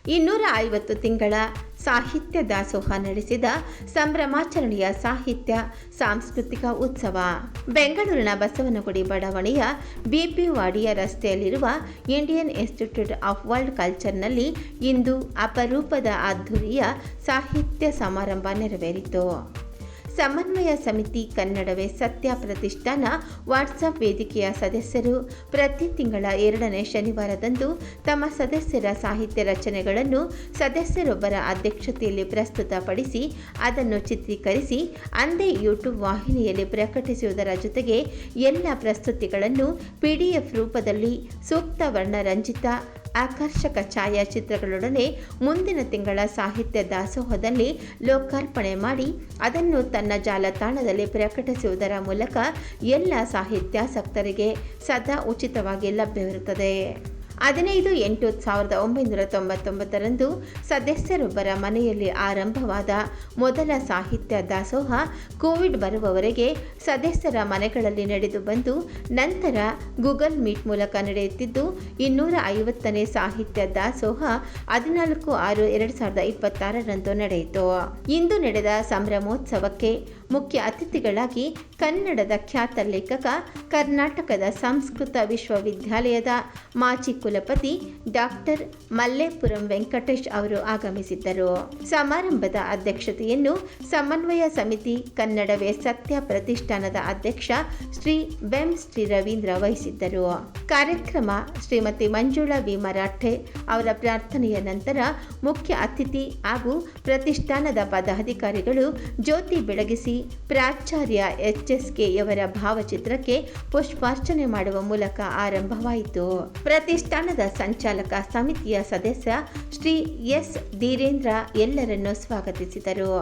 250 ತಿಂಗಳ ಸಾಹಿತ್ಯ ದಾಸೋಹ ನಡೆಸಿದ ಸಂಭ್ರಮಾಚರಣೆಯ ಸಾಹಿತ್ಯ ಸಾಂಸ್ಕೃತಿಕ ಉತ್ಸವ. ಬೆಂಗಳೂರಿನ ಬಸವನಗುಡಿ ಬಡಾವಣೆಯ ಬಿಪಿ ವಾಡಿಯ ರಸ್ತೆಯಲ್ಲಿರುವ ಇಂಡಿಯನ್ ಇನ್ಸ್ಟಿಟ್ಯೂಟ್ ಆಫ್ ವರ್ಲ್ಡ್ ಕಲ್ಚರ್ನಲ್ಲಿ ಇಂದು ಅಪರೂಪದ ಅದ್ಧೂರಿಯ ಸಾಹಿತ್ಯ ಸಮಾರಂಭ ನೆರವೇರಿತು. ಸಮನ್ವಯ ಸಮಿತಿ ಕನ್ನಡವೇ ಸತ್ಯ ಪ್ರತಿಷ್ಠಾನ ವಾಟ್ಸಪ್ ವೇದಿಕೆಯ ಸದಸ್ಯರು ಪ್ರತಿ ತಿಂಗಳ 2ನೇ ಶನಿವಾರದಂದು ತಮ್ಮ ಸದಸ್ಯರ ಸಾಹಿತ್ಯ ರಚನೆಗಳನ್ನು ಸದಸ್ಯರೊಬ್ಬರ ಅಧ್ಯಕ್ಷತೆಯಲ್ಲಿ ಪ್ರಸ್ತುತಪಡಿಸಿ ಅದನ್ನು ಚಿತ್ರೀಕರಿಸಿ ಅಂದೇ ಯೂಟ್ಯೂಬ್ ವಾಹಿನಿಯಲ್ಲಿ ಪ್ರಕಟಿಸುವುದರ ಜೊತೆಗೆ ಎಲ್ಲ ಪ್ರಸ್ತುತಿಗಳನ್ನು PDF ರೂಪದಲ್ಲಿ ಸೂಕ್ತ ವರ್ಣರಂಜಿತ ಆಕರ್ಷಕ ಛಾಯಾಚಿತ್ರಗಳೊಡನೆ ಮುಂದಿನ ತಿಂಗಳ ಸಾಹಿತ್ಯ ದಾಸೋಹದಲ್ಲಿ ಲೋಕಾರ್ಪಣೆ ಮಾಡಿ ಅದನ್ನು ತನ್ನ ಜಾಲತಾಣದಲ್ಲಿ ಪ್ರಕಟಿಸುವುದರ ಮೂಲಕ ಎಲ್ಲ ಸಾಹಿತ್ಯಾಸಕ್ತರಿಗೆ ಸದಾ ಉಚಿತವಾಗಿ ಲಭ್ಯವಿರುತ್ತದೆ. 15/8/1999 ಸದಸ್ಯರೊಬ್ಬರ ಮನೆಯಲ್ಲಿ ಆರಂಭವಾದ ಮೊದಲ ಸಾಹಿತ್ಯ ದಾಸೋಹ ಕೋವಿಡ್ ಬರುವವರೆಗೆ ಸದಸ್ಯರ ಮನೆಗಳಲ್ಲಿ ನಡೆದು ಬಂದು ನಂತರ ಗೂಗಲ್ ಮೀಟ್ ಮೂಲಕ ನಡೆಯುತ್ತಿದ್ದು 250ನೇ ಸಾಹಿತ್ಯ ದಾಸೋಹ 14/6/2026 ನಡೆಯಿತು. ಇಂದು ನಡೆದ ಸಂಭ್ರಮೋತ್ಸವಕ್ಕೆ ಮುಖ್ಯ ಅತಿಥಿಗಳಾಗಿ ಕನ್ನಡದ ಖ್ಯಾತ ಲೇಖಕ, ಕರ್ನಾಟಕದ ಸಂಸ್ಕೃತ ವಿಶ್ವವಿದ್ಯಾಲಯದ ಮಾಜಿ ಕುಲಪತಿ ಡಾಕ್ಟರ್ ಮಲ್ಲೇಪುರಂ ವೆಂಕಟೇಶ್ ಅವರು ಆಗಮಿಸಿದ್ದರು. ಸಮಾರಂಭದ ಅಧ್ಯಕ್ಷತೆಯನ್ನು ಸಮನ್ವಯ ಸಮಿತಿ ಕನ್ನಡವೇ ಸತ್ಯ ಪ್ರತಿಷ್ಠಾನದ ಅಧ್ಯಕ್ಷ ಶ್ರೀ ರವೀಂದ್ರ ವಹಿಸಿದ್ದರು. ಕಾರ್ಯಕ್ರಮ ಶ್ರೀಮತಿ ಮಂಜುಳಾ ವಿ ಮರಾಠೆ ಅವರ ಪ್ರಾರ್ಥನೆಯ ನಂತರ ಮುಖ್ಯ ಅತಿಥಿ ಹಾಗೂ ಪ್ರತಿಷ್ಠಾನದ ಪದಾಧಿಕಾರಿಗಳು ಜ್ಯೋತಿ ಬೆಳಗಿಸಿ ಪ್ರಾಚಾರ್ಯ HSK ಯವರ ಭಾವಚಿತ್ರಕ್ಕೆ ಪುಷ್ಪಾರ್ಚನೆ ಮಾಡುವ ಮೂಲಕ ಆರಂಭವಾಯಿತು. ಪ್ರತಿಷ್ಠಾನದ ಸಂಚಾಲಕ ಸಮಿತಿಯ ಸದಸ್ಯ ಶ್ರೀ ಎಸ್ ಧೀರೇಂದ್ರ ಎಲ್ಲರನ್ನೂ ಸ್ವಾಗತಿಸಿದರು.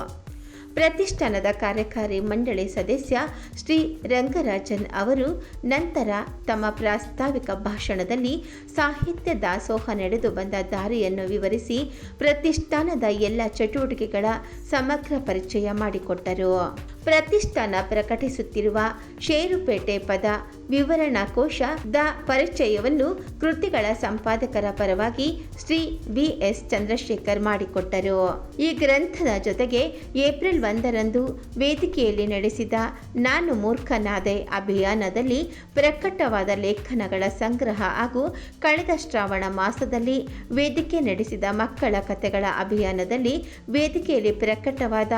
ಪ್ರತಿಷ್ಠಾನದ ಕಾರ್ಯಕಾರಿ ಮಂಡಳಿ ಸದಸ್ಯ ಶ್ರೀ ರಂಗರಾಜನ್ ಅವರು ನಂತರ ತಮ್ಮ ಪ್ರಾಸ್ತಾವಿಕ ಭಾಷಣದಲ್ಲಿ ಸಾಹಿತ್ಯ ದಾಸೋಹ ನಡೆದು ಬಂದ ದಾರಿಯನ್ನು ವಿವರಿಸಿ ಪ್ರತಿಷ್ಠಾನದ ಎಲ್ಲ ಚಟುವಟಿಕೆಗಳ ಸಮಗ್ರ ಪರಿಚಯ ಮಾಡಿಕೊಟ್ಟರು. ಪ್ರತಿಷ್ಠಾನ ಪ್ರಕಟಿಸುತ್ತಿರುವ ಷೇರುಪೇಟೆ ಪದ ವಿವರಣಾ ಕೋಶದ ಪರಿಚಯವನ್ನು ಕೃತಿಗಳ ಸಂಪಾದಕರ ಪರವಾಗಿ ಶ್ರೀ BS ಚಂದ್ರಶೇಖರ್ ಮಾಡಿಕೊಟ್ಟರು. ಈ ಗ್ರಂಥದ ಜೊತೆಗೆ ಏಪ್ರಿಲ್ 1ರಂದು ವೇದಿಕೆಯಲ್ಲಿ ನಡೆಸಿದ ನಾನು ಮೂರ್ಖನಾದೆ ಅಭಿಯಾನದಲ್ಲಿ ಪ್ರಕಟವಾದ ಲೇಖನಗಳ ಸಂಗ್ರಹ ಹಾಗೂ ಕಳೆದ ಶ್ರಾವಣ ಮಾಸದಲ್ಲಿ ವೇದಿಕೆ ನಡೆಸಿದ ಮಕ್ಕಳ ಕಥೆಗಳ ಅಭಿಯಾನದಲ್ಲಿ ವೇದಿಕೆಯಲ್ಲಿ ಪ್ರಕಟವಾದ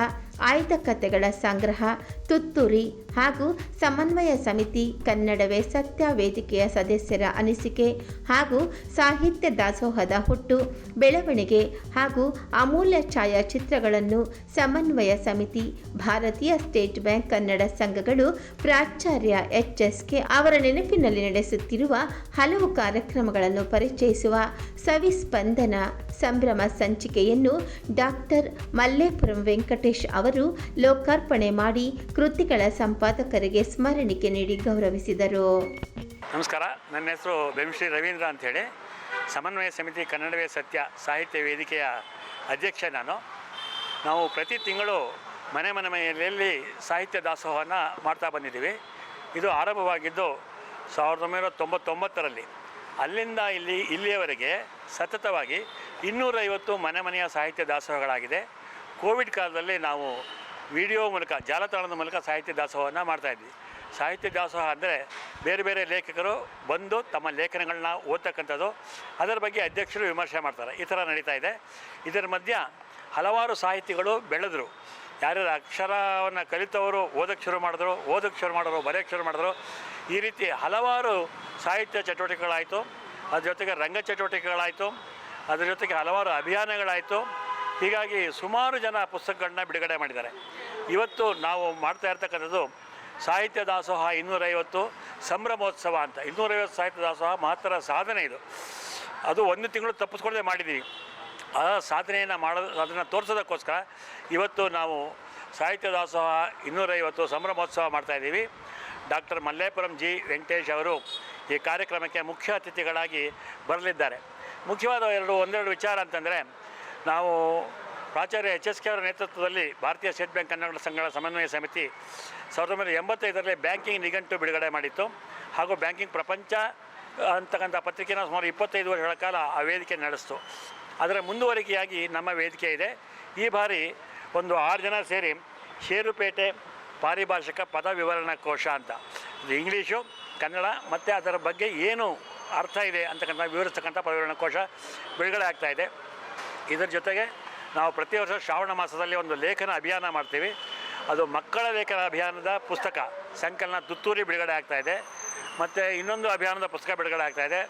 ಆಯ್ದ ಕಥೆಗಳ ಸಂಗ್ರಹ, ತುತ್ತೂರಿ ಹಾಗೂ ಸಮನ್ವಯ ಸಮಿತಿ ಕನ್ನಡವೇ ಸತ್ಯ ವೇದಿಕೆಯ ಸದಸ್ಯರ ಅನಿಸಿಕೆ ಹಾಗೂ ಸಾಹಿತ್ಯ ದಾಸೋಹದ ಹುಟ್ಟು, ಬೆಳವಣಿಗೆ ಹಾಗೂ ಅಮೂಲ್ಯ ಛಾಯಾಚಿತ್ರಗಳನ್ನು ಸಮನ್ವಯ ಸಮಿತಿ, ಭಾರತೀಯ ಸ್ಟೇಟ್ ಬ್ಯಾಂಕ್ ಕನ್ನಡ ಸಂಘಗಳು, ಪ್ರಾಚಾರ್ಯ HSK ಅವರ ನೆನಪಿನಲ್ಲಿ ನಡೆಸುತ್ತಿರುವ ಹಲವು ಕಾರ್ಯಕ್ರಮಗಳನ್ನು ಪರಿಚಯಿಸುವ ಸವಿಸ್ಪಂದನ ಸಂಭ್ರಮ ಸಂಚಿಕೆಯನ್ನು ಡಾಕ್ಟರ್ ಮಲ್ಲೇಪುರಂ ವೆಂಕಟೇಶ್ ಅವರು ಲೋಕಾರ್ಪಣೆ ಮಾಡಿ ಕೃತಿಗಳ ಸಂಪಾದಕರಿಗೆ ಸ್ಮರಣಿಕೆ ನೀಡಿ ಗೌರವಿಸಿದರು. ನಮಸ್ಕಾರ, ನನ್ನ ಹೆಸರು ಶ್ರೀ ರವೀಂದ್ರ ಅಂಥೇಳಿ, ಸಮನ್ವಯ ಸಮಿತಿ ಕನ್ನಡವೇ ಸತ್ಯ ಸಾಹಿತ್ಯ ವೇದಿಕೆಯ ಅಧ್ಯಕ್ಷ ನಾವು ಪ್ರತಿ ತಿಂಗಳು ಮನೆಯಲ್ಲಿ ಸಾಹಿತ್ಯ ದಾಸೋಹವನ್ನು ಮಾಡ್ತಾ ಬಂದಿದ್ದೀವಿ. ಇದು ಆರಂಭವಾಗಿದ್ದು 1999ರಲ್ಲಿ. ಅಲ್ಲಿಂದ ಇಲ್ಲಿಯವರೆಗೆ ಸತತವಾಗಿ 250 ಮನೆಯ ಸಾಹಿತ್ಯ ದಾಸೋಹಗಳಾಗಿದೆ. ಕೋವಿಡ್ ಕಾಲದಲ್ಲಿ ನಾವು ವಿಡಿಯೋ ಮೂಲಕ, ಜಾಲತಾಣದ ಮೂಲಕ ಸಾಹಿತ್ಯ ದಾಸೋಹವನ್ನು ಮಾಡ್ತಾಯಿದ್ವಿ. ಸಾಹಿತ್ಯ ದಾಸೋಹ ಅಂದರೆ ಬೇರೆ ಬೇರೆ ಲೇಖಕರು ಬಂದು ತಮ್ಮ ಲೇಖನಗಳನ್ನ ಓದ್ತಕ್ಕಂಥದ್ದು, ಅದರ ಬಗ್ಗೆ ಅಧ್ಯಕ್ಷರು ವಿಮರ್ಶೆ ಮಾಡ್ತಾರೆ. ಈ ಥರ ನಡೀತಾ ಇದೆ. ಇದರ ಮಧ್ಯ ಹಲವಾರು ಸಾಹಿತಿಗಳು ಬೆಳೆದರು. ಯಾರ್ಯಾರು ಅಕ್ಷರವನ್ನು ಕಲಿತವರು ಓದೋಕ್ಕೆ ಶುರು ಮಾಡಿದ್ರು, ಬರೆಯೋಕ್ಕೆ ಶುರು ಮಾಡಿದ್ರು. ಈ ರೀತಿ ಹಲವಾರು ಸಾಹಿತ್ಯ ಚಟುವಟಿಕೆಗಳಾಯಿತು. ಅದ್ರ ಜೊತೆಗೆ ರಂಗ ಚಟುವಟಿಕೆಗಳಾಯಿತು. ಅದರ ಜೊತೆಗೆ ಹಲವಾರು ಅಭಿಯಾನಗಳಾಯಿತು. ಹೀಗಾಗಿ ಸುಮಾರು ಜನ ಪುಸ್ತಕಗಳನ್ನ ಬಿಡುಗಡೆ ಮಾಡಿದ್ದಾರೆ. ಇವತ್ತು ನಾವು ಮಾಡ್ತಾ ಇರ್ತಕ್ಕಂಥದ್ದು ಸಾಹಿತ್ಯ ದಾಸೋಹ 250 ಸಂಭ್ರಮೋತ್ಸವ ಅಂತ. 250 ಸಾಹಿತ್ಯ ದಾಸೋಹ ಮಹತ್ತರ ಸಾಧನೆ ಇದು. ಅದು 1 ತಿಂಗಳು ತಪ್ಪಿಸ್ಕೊಳ್ಳದೆ ಮಾಡಿದ್ದೀವಿ. ಆ ಸಾಧನೆಯನ್ನು ಅದನ್ನು ತೋರಿಸೋದಕ್ಕೋಸ್ಕರ ಇವತ್ತು ನಾವು ಸಾಹಿತ್ಯ ದಾಸೋಹ 250 ಸಂಭ್ರಮೋತ್ಸವ ಮಾಡ್ತಾಯಿದ್ದೀವಿ. ಡಾಕ್ಟರ್ ಮಲ್ಲೇಪುರಂ ವೆಂಕಟೇಶ್ ಅವರು ಈ ಕಾರ್ಯಕ್ರಮಕ್ಕೆ ಮುಖ್ಯ ಅತಿಥಿಗಳಾಗಿ ಬರಲಿದ್ದಾರೆ. ಮುಖ್ಯವಾದ ಒಂದೆರಡು ವಿಚಾರ ಅಂತಂದರೆ, ನಾವು ಪ್ರಾಚಾರ್ಯ HSK ಅವರ ನೇತೃತ್ವದಲ್ಲಿ ಭಾರತೀಯ ಸ್ಟೇಟ್ ಬ್ಯಾಂಕ್ ಕನ್ನಡ ಸಂಘಗಳ ಸಮನ್ವಯ ಸಮಿತಿ 1985ರಲ್ಲಿ ಬ್ಯಾಂಕಿಂಗ್ ನಿಘಂಟು ಬಿಡುಗಡೆ ಮಾಡಿತ್ತು. ಹಾಗೂ ಬ್ಯಾಂಕಿಂಗ್ ಪ್ರಪಂಚ ಅಂತಕ್ಕಂಥ ಪತ್ರಿಕೆನ ಸುಮಾರು 25 ವರ್ಷಗಳ ಕಾಲ ಆ ವೇದಿಕೆ ನಡೆಸ್ತು. ಅದರ ಮುಂದುವರಿಕೆಯಾಗಿ ನಮ್ಮ ವೇದಿಕೆ ಇದೆ. ಈ ಬಾರಿ ಒಂದು 6 ಜನ ಸೇರಿ ಷೇರುಪೇಟೆ ಪಾರಿಭಾಷಿಕ ಪದ ವಿವರಣಾ ಕೋಶ ಅಂತ, ಇದು ಇಂಗ್ಲೀಷು, ಕನ್ನಡ ಮತ್ತು ಅದರ ಬಗ್ಗೆ ಏನು ಅರ್ಥ ಇದೆ ಅಂತಕ್ಕಂಥ ವಿವರಿಸ್ತಕ್ಕಂಥ ಪದವಿವರಣಾ ಕೋಶ ಬಿಡುಗಡೆ ಆಗ್ತಾಯಿದೆ. ಇದರ ಜೊತೆಗೆ ನಾವು ಪ್ರತಿ ವರ್ಷ ಶ್ರಾವಣ ಮಾಸದಲ್ಲಿ ಒಂದು ಲೇಖನ ಅಭಿಯಾನ ಮಾಡ್ತೀವಿ. ಅದು ಮಕ್ಕಳ ಲೇಖನ ಅಭಿಯಾನದ ಪುಸ್ತಕ ಸಂಕಲನ ತುತ್ತೂರಿ ಬಿಡುಗಡೆ ಆಗ್ತಾಯಿದೆ. ಮತ್ತು ಇನ್ನೊಂದು ಅಭಿಯಾನದ ಪುಸ್ತಕ ಬಿಡುಗಡೆ ಆಗ್ತಾಯಿದೆ.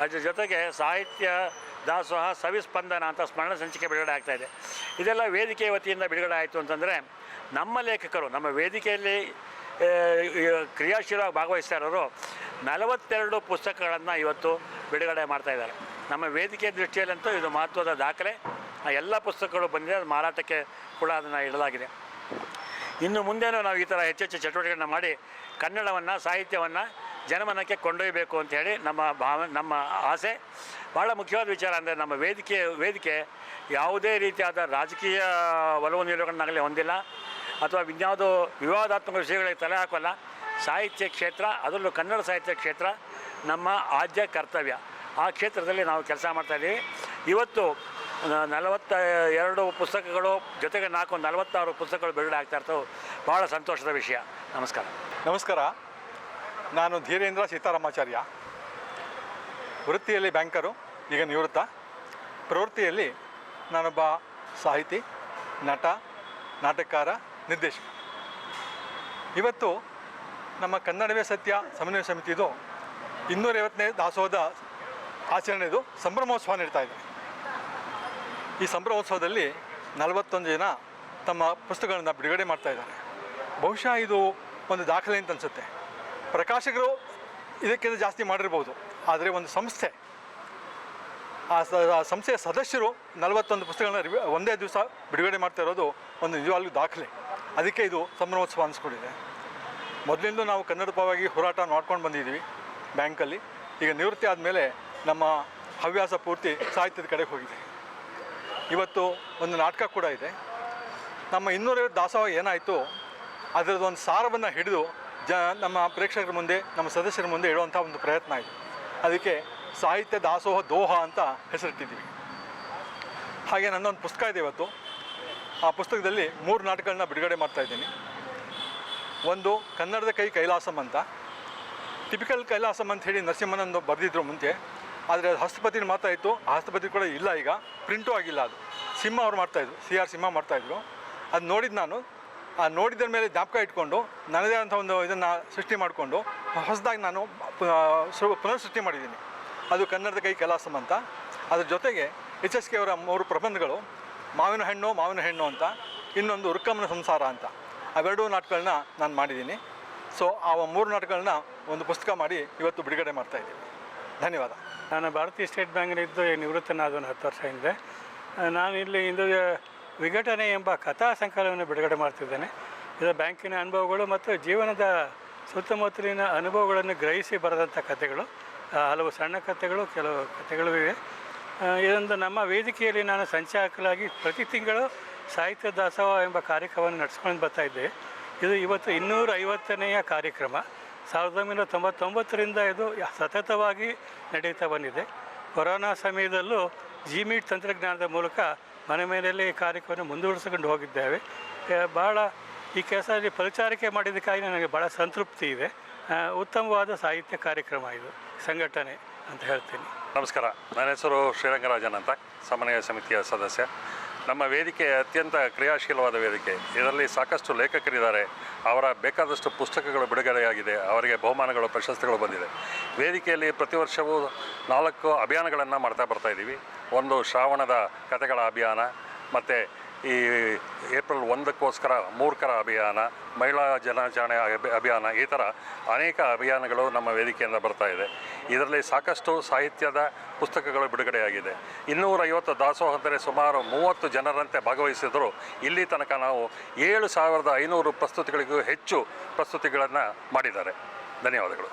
ಅದ್ರ ಜೊತೆಗೆ ಸಾಹಿತ್ಯ ದಾಸೋಹ ಸವಿಸ್ಪಂದನ ಅಂತ ಸ್ಮರಣ ಸಂಚಿಕೆ ಬಿಡುಗಡೆ ಆಗ್ತಾಯಿದೆ. ಇದೆಲ್ಲ ವೇದಿಕೆ ವತಿಯಿಂದ ಬಿಡುಗಡೆ ಆಯಿತು ಅಂತಂದರೆ ನಮ್ಮ ಲೇಖಕರು ನಮ್ಮ ವೇದಿಕೆಯಲ್ಲಿ ಕ್ರಿಯಾಶೀಲವಾಗಿ ಭಾಗವಹಿಸ್ತಾ ಇರೋರು 42 ಪುಸ್ತಕಗಳನ್ನು ಇವತ್ತು ಬಿಡುಗಡೆ ಮಾಡ್ತಾಯಿದ್ದಾರೆ. ನಮ್ಮ ವೇದಿಕೆ ದೃಷ್ಟಿಯಲ್ಲಂತೂ ಇದು ಮಹತ್ವದ ದಾಖಲೆ. ಎಲ್ಲ ಪುಸ್ತಕಗಳು ಬಂದಿದೆ, ಅದು ಮಾರಾಟಕ್ಕೆ ಕೂಡ ಅದನ್ನು ಇಡಲಾಗಿದೆ. ಇನ್ನು ಮುಂದೇನೂ ನಾವು ಈ ಥರ ಹೆಚ್ಚೆಚ್ಚು ಚಟುವಟಿಕೆಗಳನ್ನ ಮಾಡಿ ಕನ್ನಡವನ್ನು ಸಾಹಿತ್ಯವನ್ನು ಜನಮನಕ್ಕೆ ಕೊಂಡೊಯ್ಯಬೇಕು ಅಂಥೇಳಿ ನಮ್ಮ ಆಸೆ. ಭಾಳ ಮುಖ್ಯವಾದ ವಿಚಾರ ಅಂದರೆ ನಮ್ಮ ವೇದಿಕೆ ಯಾವುದೇ ರೀತಿಯಾದ ರಾಜಕೀಯ ಒಲವು ನಿಲುವುಗಳನ್ನಾಗಲಿ ಹೊಂದಿಲ್ಲ ಅಥವಾ ಇನ್ಯಾವುದೋ ವಿವಾದಾತ್ಮಕ ವಿಷಯಗಳಿಗೆ ತಲೆ ಹಾಕೋಲ್ಲ. ಸಾಹಿತ್ಯ ಕ್ಷೇತ್ರ, ಅದರಲ್ಲೂ ಕನ್ನಡ ಸಾಹಿತ್ಯ ಕ್ಷೇತ್ರ ನಮ್ಮ ಆದ್ಯ ಕರ್ತವ್ಯ. ಆ ಕ್ಷೇತ್ರದಲ್ಲಿ ನಾವು ಕೆಲಸ ಮಾಡ್ತಾಯಿದ್ದೀವಿ. ಇವತ್ತು 42 ಪುಸ್ತಕಗಳು ಜೊತೆಗೆ 46 ಪುಸ್ತಕಗಳು ಬಿಡುಗಡೆ ಆಗ್ತಾ ಇರ್ತವೆ. ಭಾಳ ಸಂತೋಷದ ವಿಷಯ. ನಮಸ್ಕಾರ. ನಾನು ಧೀರೇಂದ್ರ ಸೀತಾರಾಮಾಚಾರ್ಯ. ವೃತ್ತಿಯಲ್ಲಿ ಬ್ಯಾಂಕರು, ಈಗ ನಿವೃತ್ತ. ಪ್ರವೃತ್ತಿಯಲ್ಲಿ ನಾನೊಬ್ಬ ಸಾಹಿತಿ, ನಟ, ನಾಟಕಕಾರ, ನಿರ್ದೇಶಕ. ಇವತ್ತು ನಮ್ಮ ಕನ್ನಡವೇ ಸತ್ಯ ಸಮನ್ವಯ ಸಮಿತಿದು 250ನೇ ದಾಸೋಹದ ಆಚರಣೆದು ಸಂಭ್ರಮೋತ್ಸವ ನಡೀತಾ ಇದೆ. ಈ ಸಂಭ್ರಮೋತ್ಸವದಲ್ಲಿ 41 ಜನ ತಮ್ಮ ಪುಸ್ತಕಗಳನ್ನು ಬಿಡುಗಡೆ ಮಾಡ್ತಾಯಿದ್ದಾರೆ. ಬಹುಶಃ ಇದು ಒಂದು ದಾಖಲೆ ಅಂತ ಅನಿಸುತ್ತೆ. ಪ್ರಕಾಶಕರು ಇದಕ್ಕಿಂತ ಜಾಸ್ತಿ ಮಾಡಿರ್ಬೋದು, ಆದರೆ ಒಂದು ಸಂಸ್ಥೆ, ಆ ಸಂಸ್ಥೆಯ ಸದಸ್ಯರು 41 ಪುಸ್ತಕಗಳನ್ನ ಒಂದೇ ದಿವಸ ಬಿಡುಗಡೆ ಮಾಡ್ತಾ ಇರೋದು ಒಂದು ನಿಜವಾಗ್ಲೂ ದಾಖಲೆ. ಅದಕ್ಕೆ ಇದು ಸಂಭ್ರಮೋತ್ಸವ ಅನಿಸ್ಕೊಂಡಿದೆ. ಮೊದಲಿಂದ ನಾವು ಕನ್ನಡ ಪರವಾಗಿ ಹೋರಾಟ ಮಾಡ್ಕೊಂಡು ಬಂದಿದ್ದೀವಿ ಬ್ಯಾಂಕಲ್ಲಿ. ಈಗ ನಿವೃತ್ತಿ ಆದಮೇಲೆ ನಮ್ಮ ಹವ್ಯಾಸ ಪೂರ್ತಿ ಸಾಹಿತ್ಯದ ಕಡೆಗೆ ಹೋಗಿದೆ. ಇವತ್ತು ಒಂದು ನಾಟಕ ಕೂಡ ಇದೆ. ನಮ್ಮ 250 ದಾಸೋಹ ಏನಾಯಿತು ಅದರದ್ದು ಒಂದು ಸಾರವನ್ನು ಹಿಡಿದು ನಮ್ಮ ಪ್ರೇಕ್ಷಕರ ಮುಂದೆ, ನಮ್ಮ ಸದಸ್ಯರ ಮುಂದೆ ಇಡುವಂಥ ಒಂದು ಪ್ರಯತ್ನ ಇದೆ. ಅದಕ್ಕೆ ಸಾಹಿತ್ಯ ದಾಸೋಹ ದೋಹ ಅಂತ ಹೆಸರಿಟ್ಟಿದ್ದೀವಿ. ಹಾಗೆ ನನ್ನೊಂದು ಪುಸ್ತಕ ಇದೆ ಇವತ್ತು. ಆ ಪುಸ್ತಕದಲ್ಲಿ 3 ನಾಟಕಗಳನ್ನ ಬಿಡುಗಡೆ ಮಾಡ್ತಾಯಿದ್ದೀನಿ. ಒಂದು ಕನ್ನಡದ ಕೈಲಾಸಂ ಅಂತ. ಟಿಪಿಕಲ್ ಕೈಲಾಸಂ ಅಂತ ಹೇಳಿ ನರಸಿಂಹನಂದು ಬರೆದಿದ್ರು ಮುಂಚೆ, ಆದರೆ ಅದು ಹಸ್ತಪತ್ರಿ ಮಾತ್ರ ಇತ್ತು. ಆ ಹಸ್ತಪತ್ರಿ ಕೂಡ ಇಲ್ಲ, ಈಗ ಪ್ರಿಂಟು ಆಗಿಲ್ಲ. ಅದು ಸಿಂಹ ಅವ್ರು ಮಾಡ್ತಾಯಿದ್ರು, CR ಸಿಂಹ ಮಾಡ್ತಾಯಿದ್ರು. ಅದು ನೋಡಿದ್ದು ನಾನು. ಆ ನೋಡಿದ್ರ ಮೇಲೆ ಜ್ಞಾಪಕ ಇಟ್ಕೊಂಡು ನನ್ನದೇ ಅಂಥ ಒಂದು ಇದನ್ನು ಸೃಷ್ಟಿ ಮಾಡಿಕೊಂಡು ಹೊಸದಾಗಿ ನಾನು ಪುನರ್ ಸೃಷ್ಟಿ ಮಾಡಿದ್ದೀನಿ. ಅದು ಕನ್ನಡದ ಕೈಲಾಸಂ ಅಂತ. ಅದ್ರ ಜೊತೆಗೆ HSK ಅವರ 3 ಪ್ರಬಂಧಗಳು, ಮಾವಿನ ಹೆಣ್ಣು ಅಂತ, ಇನ್ನೊಂದು ಉರ್ಕಮ್ಮನ ಸಂಸಾರ ಅಂತ, ಅವೆರಡೂ ನಾಟಕಗಳನ್ನ ನಾನು ಮಾಡಿದ್ದೀನಿ. ಸೊ ಆ 3 ನಾಟಕಗಳನ್ನ ಒಂದು ಪುಸ್ತಕ ಮಾಡಿ ಇವತ್ತು ಬಿಡುಗಡೆ ಮಾಡ್ತಾಯಿದ್ದೀನಿ. ಧನ್ಯವಾದ. ನಾನು ಭಾರತೀಯ ಸ್ಟೇಟ್ ಬ್ಯಾಂಕ್ನಿದ್ದು ನಿವೃತ್ತನಾದ 10 ವರ್ಷ ಹಿಂದೆ. ನಾನು ಇಲ್ಲಿ ಇಂದು ವಿಘಟನೆ ಎಂಬ ಕಥಾ ಸಂಕಲನವನ್ನು ಬಿಡುಗಡೆ ಮಾಡ್ತಿದ್ದೇನೆ. ಇದು ಬ್ಯಾಂಕಿನ ಅನುಭವಗಳು ಮತ್ತು ಜೀವನದ ಸುತ್ತಮುತ್ತಲಿನ ಅನುಭವಗಳನ್ನು ಗ್ರಹಿಸಿ ಬರೆದಂಥ ಕಥೆಗಳು. ಹಲವು ಸಣ್ಣ ಕಥೆಗಳು, ಕೆಲವು ಕಥೆಗಳು ಇವೆ. ಇದೊಂದು ನಮ್ಮ ವೇದಿಕೆಯಲ್ಲಿ ನಾನು ಸಂಚಾಲಕರಾಗಿ ಪ್ರತಿ ತಿಂಗಳು ಸಾಹಿತ್ಯ ದಾಸೋಹ ಎಂಬ ಕಾರ್ಯಕ್ರಮವನ್ನು ನಡೆಸ್ಕೊಂಡು ಬರ್ತಾಯಿದ್ದೆ. ಇದು ಇವತ್ತು 250ನೇಯ ಕಾರ್ಯಕ್ರಮ. 1999ರಿಂದ ಇದು ಸತತವಾಗಿ ನಡೀತಾ ಬಂದಿದೆ. ಕೊರೋನಾ ಸಮಯದಲ್ಲೂ Gmeet ತಂತ್ರಜ್ಞಾನದ ಮೂಲಕ ಮನೆ ಮನೆಯಲ್ಲಿ ಈ ಕಾರ್ಯಕ್ರಮವನ್ನು ಮುಂದುವರಿಸಿಕೊಂಡು ಹೋಗಿದ್ದೇವೆ. ಭಾಳ ಈ ಕೆಲಸದಲ್ಲಿ ಪರಿಚಾರಿಕೆ ಮಾಡಿದ್ದಕ್ಕಾಗಿ ನನಗೆ ಭಾಳ ಸಂತೃಪ್ತಿ ಇದೆ. ಉತ್ತಮವಾದ ಸಾಹಿತ್ಯ ಕಾರ್ಯಕ್ರಮ ಇದು, ಸಂಘಟನೆ ಅಂತ ಹೇಳ್ತೀನಿ. ನಮಸ್ಕಾರ. ನನ್ನ ಹೆಸರು ಶ್ರೀರಂಗರಾಜನ್ ಅಂತ, ಸಮನ್ವಯ ಸಮಿತಿಯ ಸದಸ್ಯ. ನಮ್ಮ ವೇದಿಕೆ ಅತ್ಯಂತ ಕ್ರಿಯಾಶೀಲವಾದ ವೇದಿಕೆ. ಇದರಲ್ಲಿ ಸಾಕಷ್ಟು ಲೇಖಕರಿದ್ದಾರೆ. ಅವರ ಬೇಕಾದಷ್ಟು ಪುಸ್ತಕಗಳು ಬಿಡುಗಡೆಯಾಗಿದೆ. ಅವರಿಗೆ ಬಹುಮಾನಗಳು, ಪ್ರಶಸ್ತಿಗಳು ಬಂದಿದೆ. ವೇದಿಕೆಯಲ್ಲಿ ಪ್ರತಿ ವರ್ಷವೂ 4 ಅಭಿಯಾನಗಳನ್ನು ಮಾಡ್ತಾ ಬರ್ತಾಯಿದ್ದೀವಿ. ಒಂದು ಶ್ರಾವಣದ ಕಥೆಗಳ ಅಭಿಯಾನ, ಮತ್ತು ಈ ಏಪ್ರಿಲ್ 1ಕ್ಕೋಸ್ಕರ ಮೂರ್ಖರ ಅಭಿಯಾನ, ಮಹಿಳಾ ಜನಾಚರಣೆ ಅಭಿಯಾನ, ಈ ಥರ ಅನೇಕ ಅಭಿಯಾನಗಳು ನಮ್ಮ ವೇದಿಕೆಯಿಂದ ಬರ್ತಾ ಇದೆ. ಇದರಲ್ಲಿ ಸಾಕಷ್ಟು ಸಾಹಿತ್ಯದ ಪುಸ್ತಕಗಳು ಬಿಡುಗಡೆಯಾಗಿದೆ. 250 ದಾಸೋಹ ಅಂದರೆ ಸುಮಾರು 30 ಜನರಂತೆ ಭಾಗವಹಿಸಿದರು. ಇಲ್ಲಿ ತನಕ ನಾವು 7500 ಪ್ರಸ್ತುತಿಗಳಿಗೂ ಹೆಚ್ಚು ಪ್ರಸ್ತುತಿಗಳನ್ನು ಮಾಡಿದ್ದಾರೆ. ಧನ್ಯವಾದಗಳು.